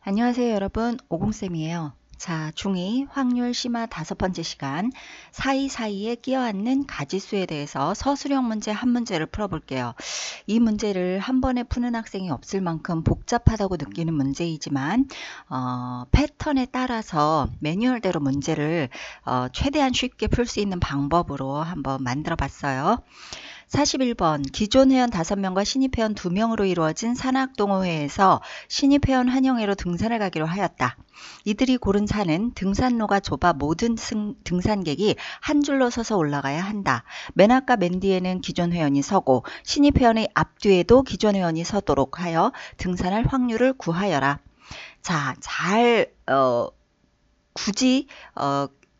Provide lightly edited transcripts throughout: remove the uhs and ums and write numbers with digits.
안녕하세요, 여러분. 오공쌤이에요. 자, 중2 확률 심화 5번째 시간 사이사이에 끼어앉는 가지수에 대해서 서술형 문제 한 문제를 풀어볼게요. 이 문제를 한 번에 푸는 학생이 없을 만큼 복잡하다고 느끼는 문제이지만 패턴에 따라서 매뉴얼대로 문제를 최대한 쉽게 풀 수 있는 방법으로 한번 만들어 봤어요. 41번 기존 회원 5명과 신입 회원 2명으로 이루어진 산악동호회에서 신입 회원 환영회로 등산을 가기로 하였다. 이들이 고른 산은 등산로가 좁아 모든 등산객이 한 줄로 서서 올라가야 한다. 맨 앞과 맨 뒤에는 기존 회원이 서고 신입 회원의 앞뒤에도 기존 회원이 서도록 하여 등산할 확률을 구하여라. 자, 굳이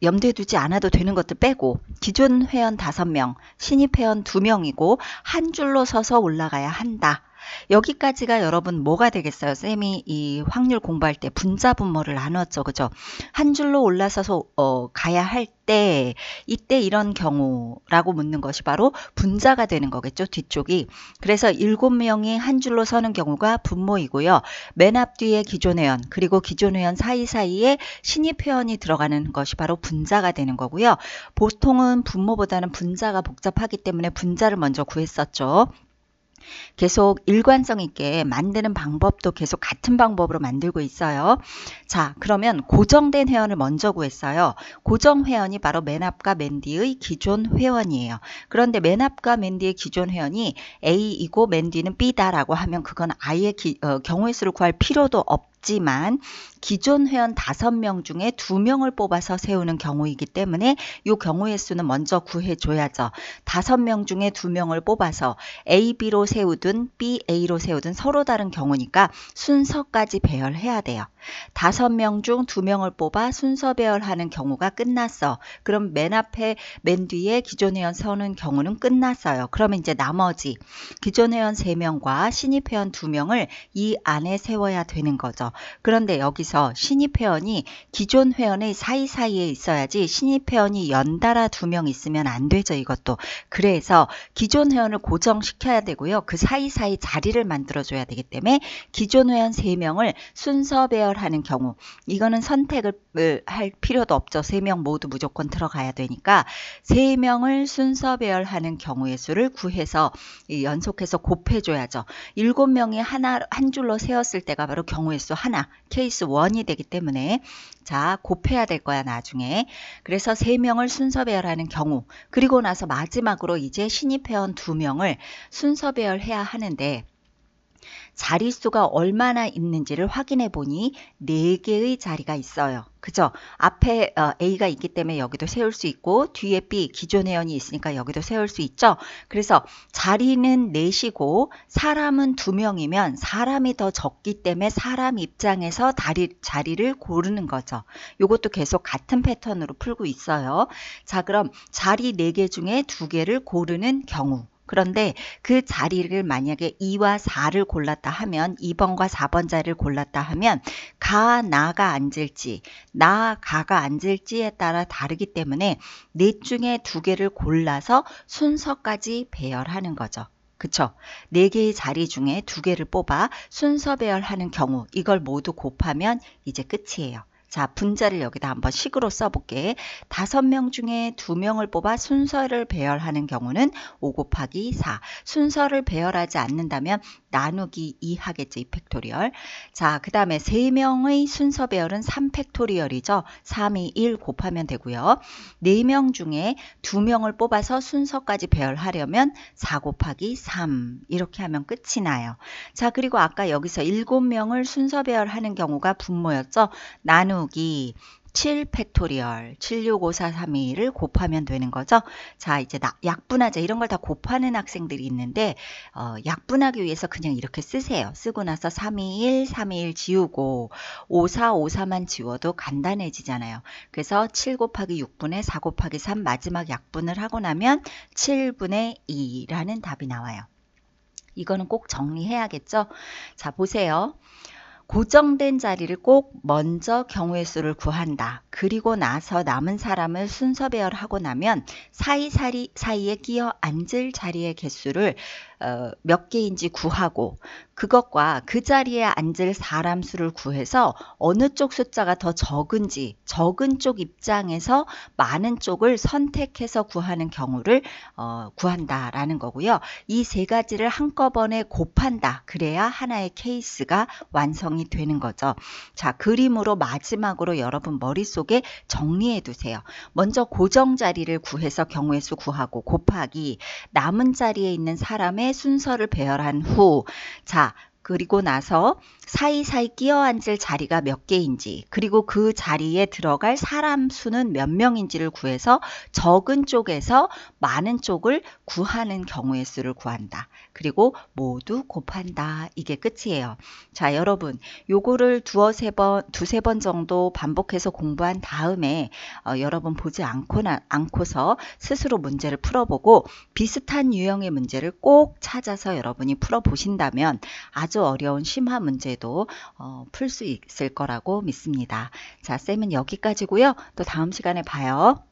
염두에 두지 않아도 되는 것들 빼고 기존 회원 5명, 신입 회원 2명이고 한 줄로 서서 올라가야 한다. 여기까지가 여러분 뭐가 되겠어요? 쌤이 이 확률 공부할 때 분자 분모를 나눴죠. 그죠? 한 줄로 올라서서 가야 할 때 이때 이런 경우라고 묻는 것이 바로 분자가 되는 거겠죠. 뒤쪽이. 그래서 7명이 한 줄로 서는 경우가 분모이고요. 맨 앞뒤에 기존 회원 그리고 기존 회원 사이사이에 신입 회원이 들어가는 것이 바로 분자가 되는 거고요. 보통은 분모보다는 분자가 복잡하기 때문에 분자를 먼저 구했었죠. 계속 일관성 있게 만드는 방법도 계속 같은 방법으로 만들고 있어요. 자, 그러면 고정된 회원을 먼저 구했어요. 고정 회원이 바로 맨 앞과 맨 뒤의 기존 회원이에요. 그런데 맨 앞과 맨 뒤의 기존 회원이 A이고 맨 뒤는 B다라고 하면 그건 아예 경우의 수를 구할 필요도 없지만 기존 회원 5명 중에 2명을 뽑아서 세우는 경우이기 때문에 이 경우의 수는 먼저 구해줘야죠. 5명 중에 2명을 뽑아서 A, B로 세우든 B, A로 세우든 서로 다른 경우니까 순서까지 배열해야 돼요. 5명 중 2명을 뽑아 순서 배열하는 경우가 끝났어. 그럼 맨 앞에 맨 뒤에 기존 회원 서는 경우는 끝났어요. 그러면 이제 나머지 기존 회원 3명과 신입 회원 2명을 이 안에 세워야 되는 거죠. 그런데 여기서 신입 회원이 기존 회원의 사이사이에 있어야지 신입 회원이 연달아 2명 있으면 안 되죠. 이것도. 그래서 기존 회원을 고정시켜야 되고요. 그 사이사이 자리를 만들어줘야 되기 때문에 기존 회원 3명을 순서 배열하는 경우 이거는 선택을 할 필요도 없죠. 3명 모두 무조건 들어가야 되니까 3명을 순서 배열하는 경우의 수를 구해서 연속해서 곱해줘야죠. 7명이 한 줄로 세웠을 때가 바로 경우의 수 하나, 케이스 1이 되기 때문에 자, 곱해야 될 거야 나중에. 그래서 3명을 순서 배열하는 경우 그리고 나서 마지막으로 이제 신입 회원 2명을 순서 배열해야 하는데 자릿수가 얼마나 있는지를 확인해 보니 4개의 자리가 있어요. 그죠? 앞에 A가 있기 때문에 여기도 세울 수 있고 뒤에 B 기존 회원이 있으니까 여기도 세울 수 있죠. 그래서 자리는 4시고 사람은 2명이면 사람이 더 적기 때문에 사람 입장에서 자리를 고르는 거죠. 이것도 계속 같은 패턴으로 풀고 있어요. 자, 그럼 자리 4개 중에 2개를 고르는 경우 그런데 그 자리를 만약에 2와 4를 골랐다 하면 2번과 4번 자리를 골랐다 하면 가, 나가 앉을지 나, 가가 앉을지에 따라 다르기 때문에 넷 중에 2개를 골라서 순서까지 배열하는 거죠. 그쵸? 4개의 자리 중에 2개를 뽑아 순서 배열하는 경우 이걸 모두 곱하면 이제 끝이에요. 자, 분자를 여기다 한번 식으로 써볼게. 5명 중에 2명을 뽑아 순서를 배열하는 경우는 5 곱하기 4. 순서를 배열하지 않는다면 나누기 2 하겠죠. 2팩토리얼. 자, 그 다음에 3명의 순서 배열은 3팩토리얼이죠. 3, 2, 1 곱하면 되고요. 4명 중에 2명을 뽑아서 순서까지 배열하려면 4 곱하기 3 이렇게 하면 끝이 나요. 자, 그리고 아까 여기서 7명을 순서 배열하는 경우가 분모였죠. 나누기 7 팩토리얼 765432를 곱하면 되는 거죠. 자, 이제 약분하자 이런 걸 다 곱하는 학생들이 있는데 약분하기 위해서 그냥 이렇게 쓰세요. 쓰고 나서 321 321 지우고 5454만 지워도 간단해지잖아요. 그래서 7 곱하기 6분의 4 곱하기 3 마지막 약분을 하고 나면 7분의 2라는 답이 나와요. 이거는 꼭 정리해야겠죠. 자, 보세요. 고정된 자리를 꼭 먼저 경우의 수를 구한다. 그리고 나서 남은 사람을 순서 배열하고 나면 사이에 끼어 앉을 자리의 개수를 몇 개인지 구하고 그것과 그 자리에 앉을 사람 수를 구해서 어느 쪽 숫자가 더 적은지 적은 쪽 입장에서 많은 쪽을 선택해서 구하는 경우를 구한다라는 거고요. 이 세 가지를 한꺼번에 곱한다. 그래야 하나의 케이스가 완성이 되는 거죠. 자, 그림으로 마지막으로 여러분 머릿속에 정리해 두세요. 먼저 고정 자리를 구해서 경우의 수 구하고 곱하기 남은 자리에 있는 사람의 순서를 배열한 후, 자, 그리고 나서 사이사이 끼어 앉을 자리가 몇 개인지, 그리고 그 자리에 들어갈 사람 수는 몇 명인지를 구해서 적은 쪽에서 많은 쪽을 구하는 경우의 수를 구한다. 그리고 모두 곱한다. 이게 끝이에요. 자, 여러분, 요거를 두세 번 정도 반복해서 공부한 다음에 여러분 보지 않고서 스스로 문제를 풀어보고 비슷한 유형의 문제를 꼭 찾아서 여러분이 풀어보신다면 아주 어려운 심화 문제도 풀 수 있을 거라고 믿습니다. 자, 쌤은 여기까지고요. 또 다음 시간에 봐요.